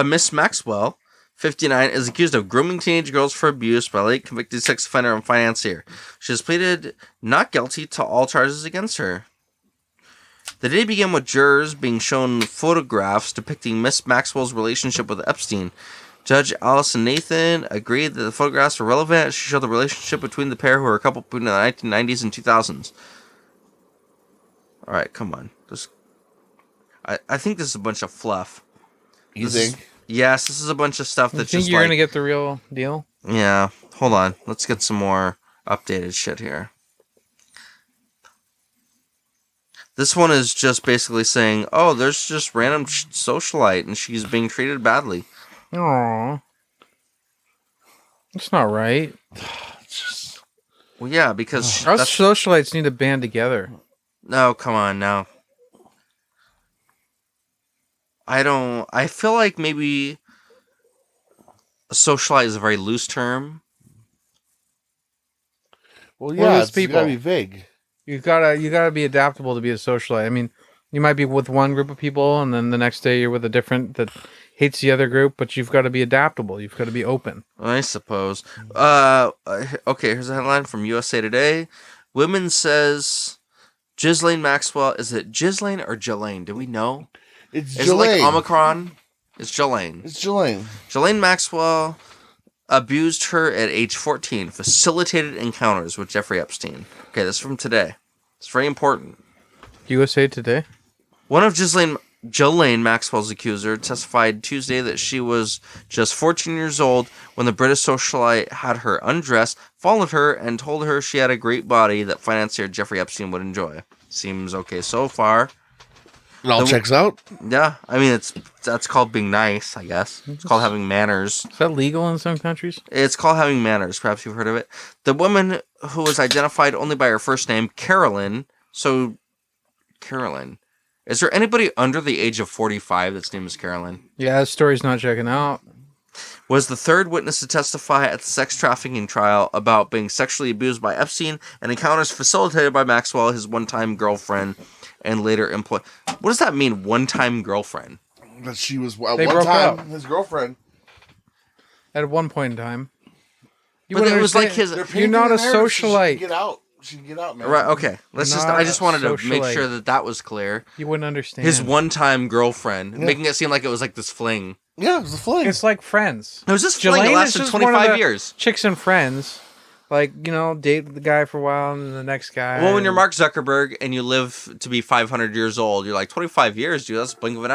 Miss Maxwell, 59, is accused of grooming teenage girls for abuse by a late convicted sex offender and financier. She has pleaded not guilty to all charges against her. The day began with jurors being shown photographs depicting Miss Maxwell's relationship with Epstein. Judge Allison Nathan agreed that the photographs were relevant. She showed the relationship between the pair, who were a couple between the 1990s and 2000s. All right, come on. I think this is a bunch of fluff. You This is- think? Yes, this is a bunch of stuff You that's think just you're like... gonna get the real deal? Yeah, hold on. Let's get some more updated shit here. This one is just basically saying, oh, there's just random socialite and she's being treated badly. Aww. That's not right. Well, yeah, because... Us socialites need to band together. No, come on, now. I feel like maybe a socialite is a very loose term. Well, yeah, it's it's people. gotta be vague. You gotta be adaptable to be a socialite. I mean, you might be with one group of people, and then the next day you're with a different that hates the other group. But you've got to be adaptable. You've got to be open. I suppose. Okay, here's a headline from USA Today. Women says Ghislaine Maxwell. Is it Ghislaine or Ghislaine? Do we know? It's Is it like Omicron? It's Ghislaine. It's Ghislaine. Ghislaine Maxwell abused her at age 14, facilitated encounters with Jeffrey Epstein. Okay, this is from today. It's very important. USA Today? One of Ghislaine Maxwell's accuser testified Tuesday that she was just 14 years old when the British socialite had her undressed, followed her, and told her she had a great body that financier Jeffrey Epstein would enjoy. Seems okay so far. It all checks out. Yeah, I mean, that's called being nice, I guess. It's called having manners. Is that legal in some countries? It's called having manners. Perhaps you've heard of it. The woman, who was identified only by her first name, Carolyn. So, Carolyn. Is there anybody under the age of 45 that's name is Carolyn? Yeah, that story's not checking out. Was the third witness to testify at the sex trafficking trial about being sexually abused by Epstein and encounters facilitated by Maxwell, his one-time girlfriend, and later employee. What does that mean, one-time girlfriend? That she was They one broke time up. his girlfriend. At one point in time. But it was like his... You're not a socialite. She can get out, man. Right, okay. I just wanted to make socialite. sure that was clear. You wouldn't understand. His one-time girlfriend, making it seem like it was like this fling. Yeah, it was a fling. It's like Friends. It was this fling that Ghislaine is lasted just one of 25 the years. Chicks and Friends. Like, date the guy for a while and then the next guy. Well, when you're Mark Zuckerberg and you live to be 500 years old, you're like, 25 years, dude, that's a blink of an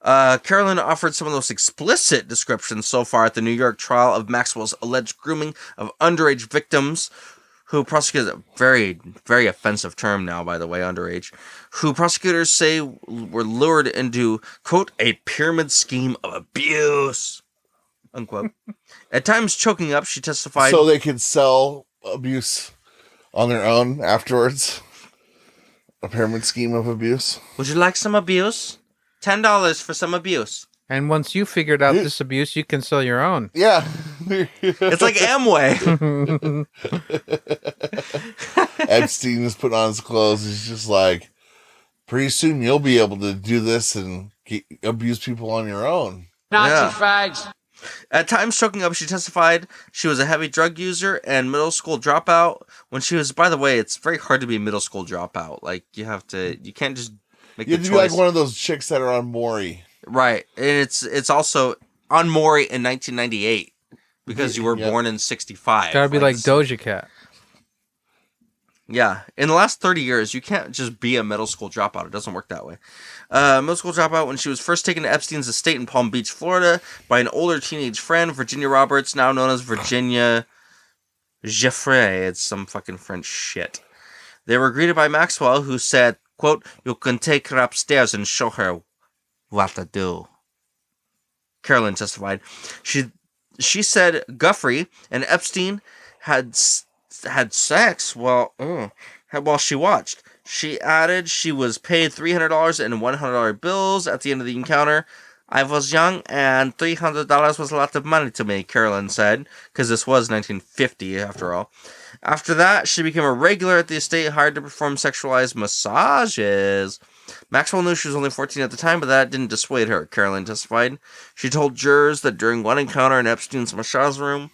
eye. Carolyn offered some of the most explicit descriptions so far at the New York trial of Maxwell's alleged grooming of underage victims, who prosecutors, a very, very offensive term now, by the way, underage, who prosecutors say were lured into, quote, a pyramid scheme of abuse, unquote. At times choking up, she testified... So they could sell abuse on their own afterwards? A pyramid scheme of abuse? Would you like some abuse? $10 for some abuse. And once you figured out this abuse, you can sell your own. Yeah. It's like Amway. Epstein is putting on his clothes. He's just like, pretty soon you'll be able to do this and abuse people on your own. Nazi fags. At times choking up, she testified she was a heavy drug user and middle school dropout. When she was, by the way, it's very hard to be a middle school dropout. Like, you can't just make You the have to choice. be like one of those chicks that are on Maury. Right. And it's also on Maury in 1998 because you were born in 65. Gotta be like Doja Cat. Yeah. In the last 30 years, you can't just be a middle school dropout. It doesn't work that way. Middle school dropout when she was first taken to Epstein's estate in Palm Beach, Florida, by an older teenage friend, Virginia Roberts, now known as Virginia Giuffre. It's some fucking French shit. They were greeted by Maxwell, who said, quote, "You can take her upstairs and show her what to do." Carolyn testified. She said Guffrey and Epstein had sex while she watched. She added she was paid $300 and $100 bills at the end of the encounter. "I was young and $300 was a lot of money to me," Carolyn said, because this was 1950 after all. After that, she became a regular at the estate, hired to perform sexualized massages. Maxwell knew she was only 14 at the time, but that didn't dissuade her, Carolyn testified. She told jurors that during one encounter in Epstein's massage room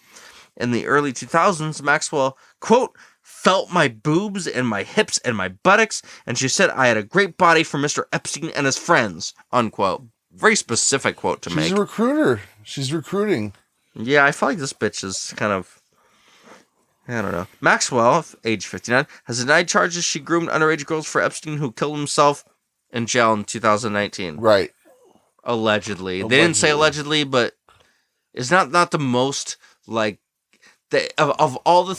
in the early 2000s, Maxwell, quote, "felt my boobs and my hips and my buttocks, and she said I had a great body for Mr. Epstein and his friends," unquote. Very specific quote to make. She's a recruiter. She's recruiting. Yeah, I feel like this bitch is kind of... I don't know. Maxwell, age 59, has denied charges she groomed underage girls for Epstein, who killed himself in jail in 2019. Right. Allegedly. They didn't say allegedly, but it's not the most, like, Of all the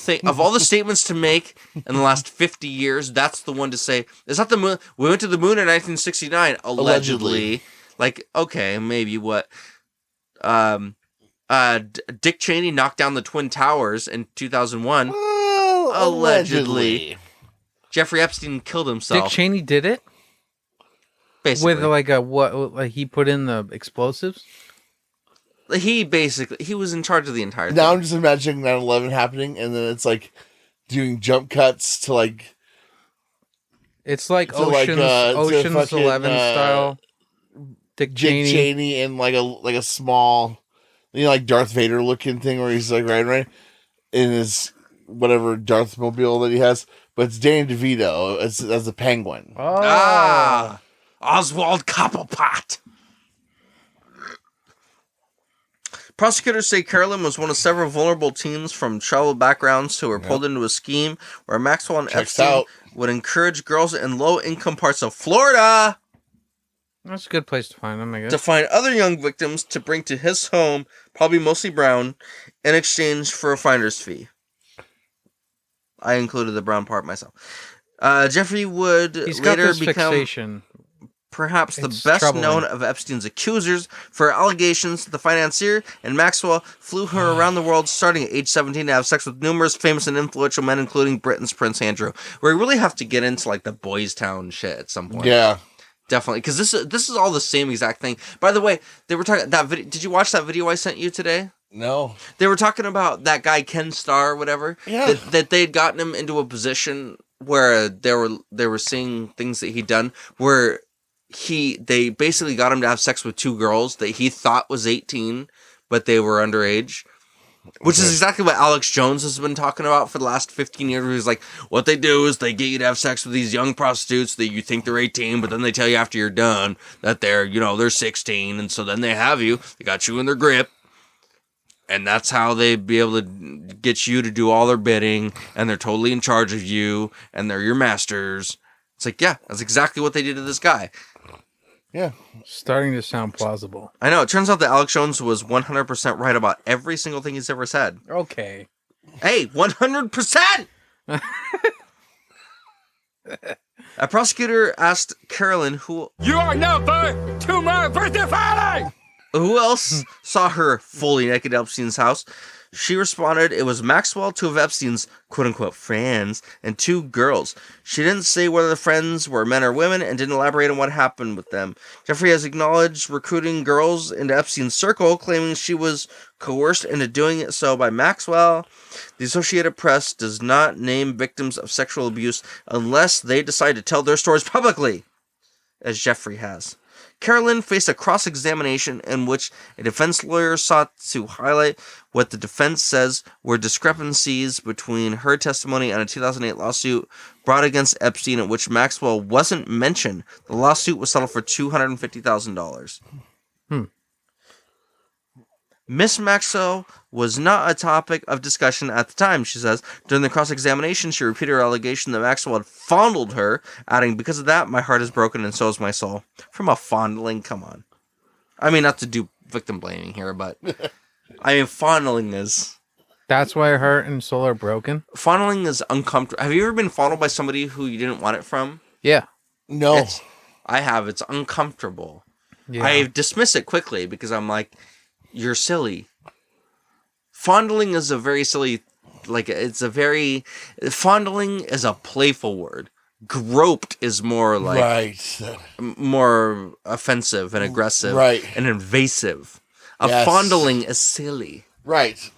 statements to make in the last 50 years, that's the one to say. It's not the moon. We went to the moon in 1969, allegedly. Like, okay, maybe what? Dick Cheney knocked down the Twin Towers in 2001. Well, allegedly. Jeffrey Epstein killed himself. Dick Cheney did it? Basically. With like a what? Like he put in the explosives? He was in charge of the entire thing. Now I'm just imagining 9/11 happening, and then it's like doing jump cuts to like. It's like to Ocean's fucking, 11 style. Dick Cheney in like a small, like Darth Vader looking thing where he's like right in his whatever Darth mobile that he has, but it's Danny DeVito as a penguin. Oh. Oswald Cobblepot. Prosecutors say Carolyn was one of several vulnerable teens from shallow backgrounds who were pulled into a scheme where Maxwell and Epstein would encourage girls in low-income parts of Florida. That's a good place to find them, I guess. To find other young victims to bring to his home, probably mostly brown, in exchange for a finder's fee. I included the brown part myself. Jeffrey would later become fixation. Perhaps the best known of Epstein's accusers for allegations. The financier and Maxwell flew her around the world starting at age 17 to have sex with numerous famous and influential men, including Britain's Prince Andrew. We really have to get into like the Boys Town shit at some point. Yeah. Definitely, because this is all the same exact thing. By the way, they were talking that video. Did you watch that video I sent you today? No. They were talking about that guy Ken Starr or whatever. Yeah. That they had gotten him into a position where they were seeing things that he'd done where they basically got him to have sex with two girls that he thought was 18, but they were underage. Which is exactly what Alex Jones has been talking about for the last 15 years. Where he's like, what they do is they get you to have sex with these young prostitutes that you think they're 18, but then they tell you after you're done that they're 16, and so then they have you. They got you in their grip, and that's how they be able to get you to do all their bidding, and they're totally in charge of you, and they're your masters. It's like, yeah, that's exactly what they did to this guy. Yeah. Starting to sound plausible. I know. It turns out that Alex Jones was 100% right about every single thing he's ever said. Okay. Hey, 100%! A prosecutor asked Carolyn who You are now to my birthday party! Who else saw her fully naked at Epstein's house. She responded it was Maxwell, two of Epstein's quote-unquote friends, and two girls. She didn't say whether the friends were men or women and didn't elaborate on what happened with them. Jeffrey has acknowledged recruiting girls into Epstein's circle, claiming she was coerced into doing it so by Maxwell. The Associated Press does not name victims of sexual abuse unless they decide to tell their stories publicly, as Jeffrey has. Carolyn faced a cross-examination in which a defense lawyer sought to highlight what the defense says were discrepancies between her testimony and a 2008 lawsuit brought against Epstein in which Maxwell wasn't mentioned. The lawsuit was settled for $250,000. Miss Maxwell was not a topic of discussion at the time, she says. During the cross-examination, she repeated her allegation that Maxwell had fondled her, adding, because of that, my heart is broken and so is my soul. From a fondling, come on. I mean, not to do victim blaming here, but I mean, fondling is... That's why her heart and soul are broken? Fondling is uncomfortable. Have you ever been fondled by somebody who you didn't want it from? Yeah. No. I have. It's uncomfortable. Yeah. I dismiss it quickly because I'm like, you're silly. Fondling is a very silly, fondling is a playful word. Groped is more more offensive and aggressive and invasive. Fondling is silly. Right.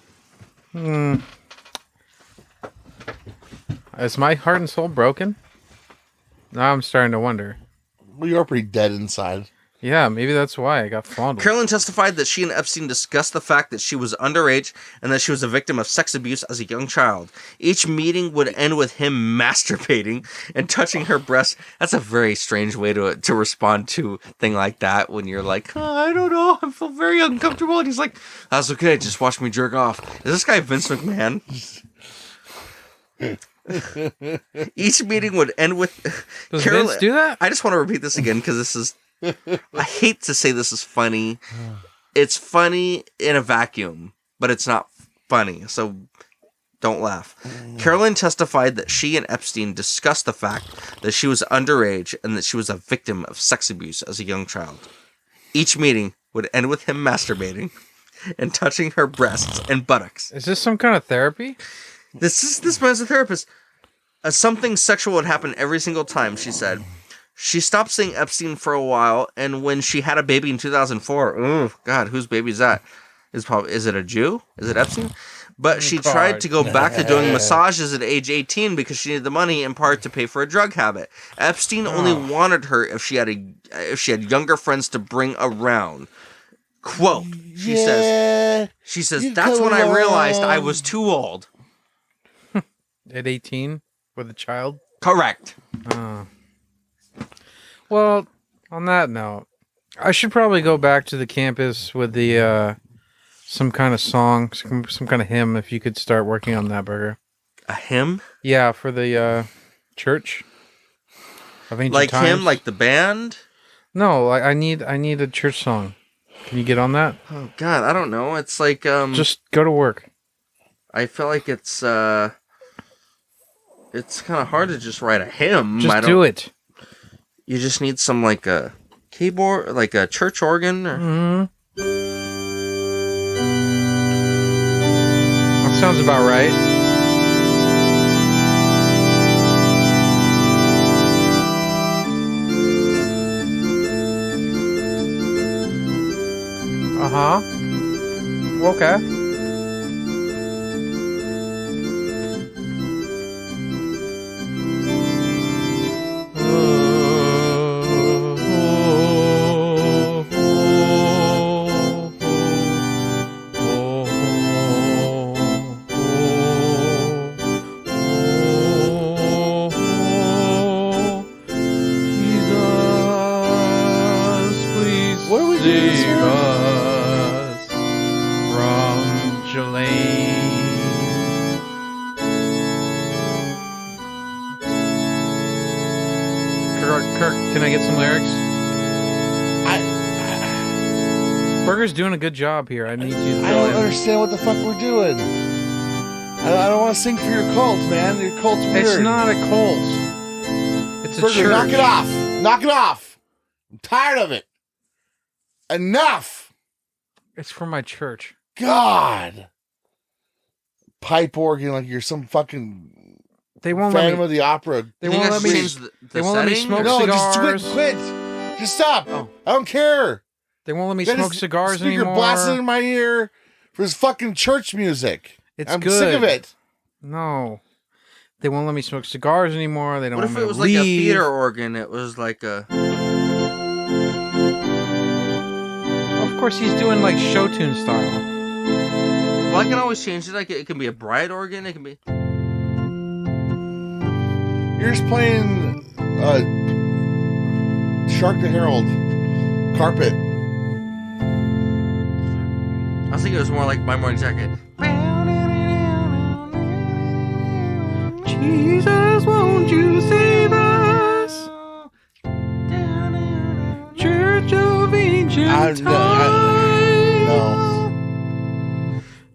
Is my heart and soul broken? Now I'm starting to wonder. Well, you're pretty dead inside. Yeah, maybe that's why I got fondled. Carolyn testified that she and Epstein discussed the fact that she was underage and that she was a victim of sex abuse as a young child. Each meeting would end with him masturbating and touching her breast. That's a very strange way to respond to a thing like that when you're like, I don't know, I feel very uncomfortable. And he's like, that's okay, just watch me jerk off. Is this guy Vince McMahon? Each meeting would end with... Does Vince do that? I just want to repeat this again because this is... I hate to say this is funny. It's funny in a vacuum, but it's not funny. So Don't laugh. Carolyn testified that she and Epstein discussed the fact that she was underage and that she was a victim of sex abuse as a young child. Each meeting would end with him masturbating and touching her breasts and buttocks. Is this some kind of therapy? This man's a therapist. Something sexual would happen every single time, she said. She stopped seeing Epstein for a while, and when she had a baby in 2004, oh God, whose baby is that? Is it a Jew? Is it Epstein? But she tried to go back to doing massages at age 18 because she needed the money in part to pay for a drug habit. Epstein only wanted her if she had younger friends to bring around. Quote, she says, that's when I realized I was too old. At 18 with a child? Correct. Well, on that note, I should probably go back to the campus with the some kind of song, some kind of hymn, if you could start working on that, Burger. A hymn? Yeah, for the church of ancient like times. him, like the band? No, I need a church song. Can you get on that? Oh God, I don't know. It's like just go to work. I feel like it's kind of hard to just write a hymn. Just do it. You just need some like a keyboard, like a church organ. Or... That sounds about right. Okay. Can I get some lyrics? Burger's doing a good job here. I need you to I don't understand what the fuck we're doing. I don't want to sing for your cult, man. Your cult's weird. It's not a cult. It's a Burger, church. knock it off. Knock it off. I'm tired of it. Enough. It's from my church. God. Pipe organ like you're some fucking... They won't Phantom let me. of the Opera. They won't let me. They won't let me smoke cigars. Just quit. Just stop. Oh. I don't care. They won't let me smoke cigars speaker anymore. blasted in my ear for his fucking church music. It's I'm good. sick of it. No, they won't let me smoke cigars anymore. They don't. What want if me it was to like a leave. theater organ? It was like a. Of course, he's doing like show tune style. Well, I can always change it. Like it can be a bride organ. It can be. You're just playing Shark the Herald. Carpet. I was thinking it was more like My Morning Jacket. Jesus, won't you save us? Church of ancient times. No.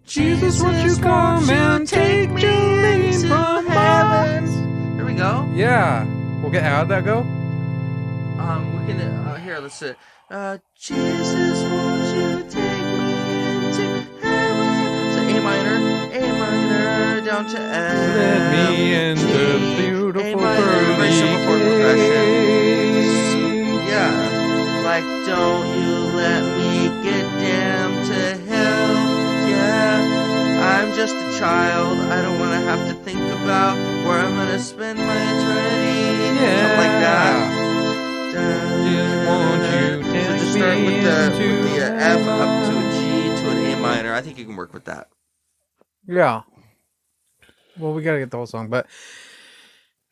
Jesus, won't you come and take me from heaven? Here we go. Yeah. How'd that go? We can here. Let's see. Jesus, won't you take me into heaven? So A minor, down to F. Let me into G, beautiful A minor, very simple chord progression. Yeah, like don't you let me get damned to hell. Yeah, I'm just a child. I don't want to have to think about where I'm gonna spend my eternity. Yeah. Something like that. Just won't you So take just start me with the into F up to a heaven? G to an A minor. I think you can work with that. Yeah. Well, we gotta get the whole song, but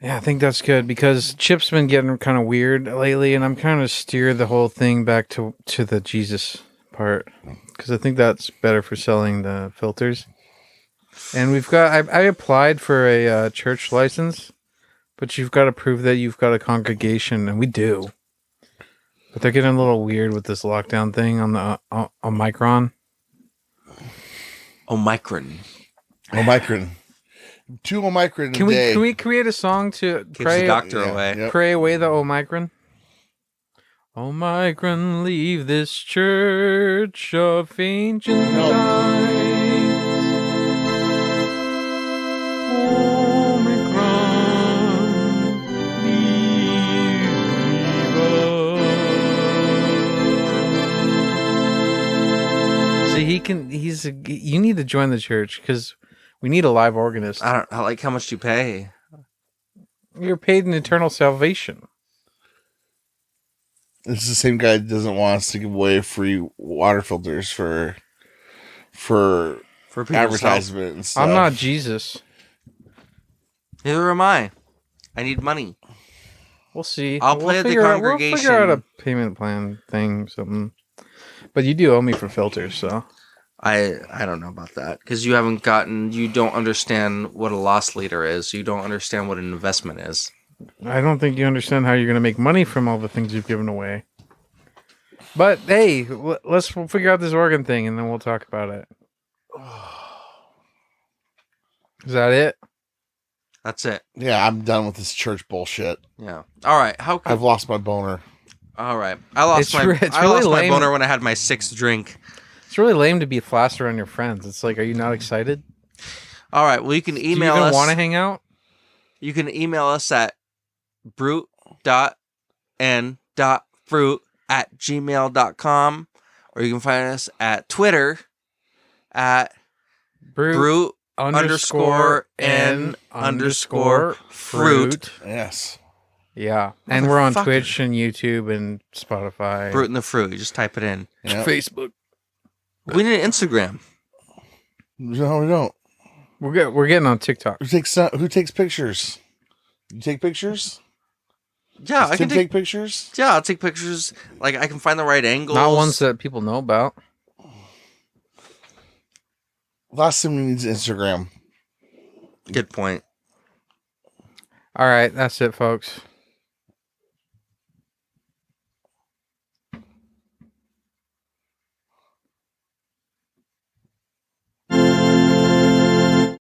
yeah, I think that's good because Chip's been getting kind of weird lately, and I'm kind of steer the whole thing back to the Jesus part because I think that's better for selling the filters. And we've got I applied for a church license, but you've got to prove that you've got a congregation, and we do. But they're getting a little weird with this lockdown thing on the Omicron. Omicron. Omicron. 2 Omicron Can a day. we create a song to Keeps the pray doctor Yeah, away. yep. pray away the Omicron? Omicron, leave this church of ancient No. times. Omicron, leave us. See, you need to join the church because we need a live organist. I like how much you pay. You're paid an eternal salvation. It's the same guy that doesn't want us to give away free water filters for For people's advertisement and stuff. I'm not Jesus. Neither am I. I need money. We'll see. I'll play at the We'll figure congregation. out a payment plan thing, something. But you do owe me for filters, so. I don't know about that because you don't understand what a loss leader is. You don't understand what an investment is. I don't think you understand how you're going to make money from all the things you've given away. But hey, we'll figure out this organ thing and then we'll talk about it. Is that it? That's it. Yeah, I'm done with this church bullshit. Yeah. All right. I've lost my boner. All right. I lost It's really my lame. boner when I had my 6th drink. It's really lame to be flaster on your friends. It's like, are you not excited? All right. Well, you can email Do you us. even want to hang out? You can email us at brute.n.fruit@gmail.com, or you can find us at Twitter at brute_n_fruit. Yes. Yeah. And we're on Motherfucker. Twitch and YouTube and Spotify. Brute and the Fruit. You just type it in. Yep. Facebook. We need an Instagram. No, we don't. We're getting on TikTok. Who takes pictures? You take pictures? Yeah, Does I can Tim take pictures? Yeah, I'll take pictures. Like I can find the right angles. Not ones that people know about. Last thing we need is Instagram. Good point. All right, that's it, folks.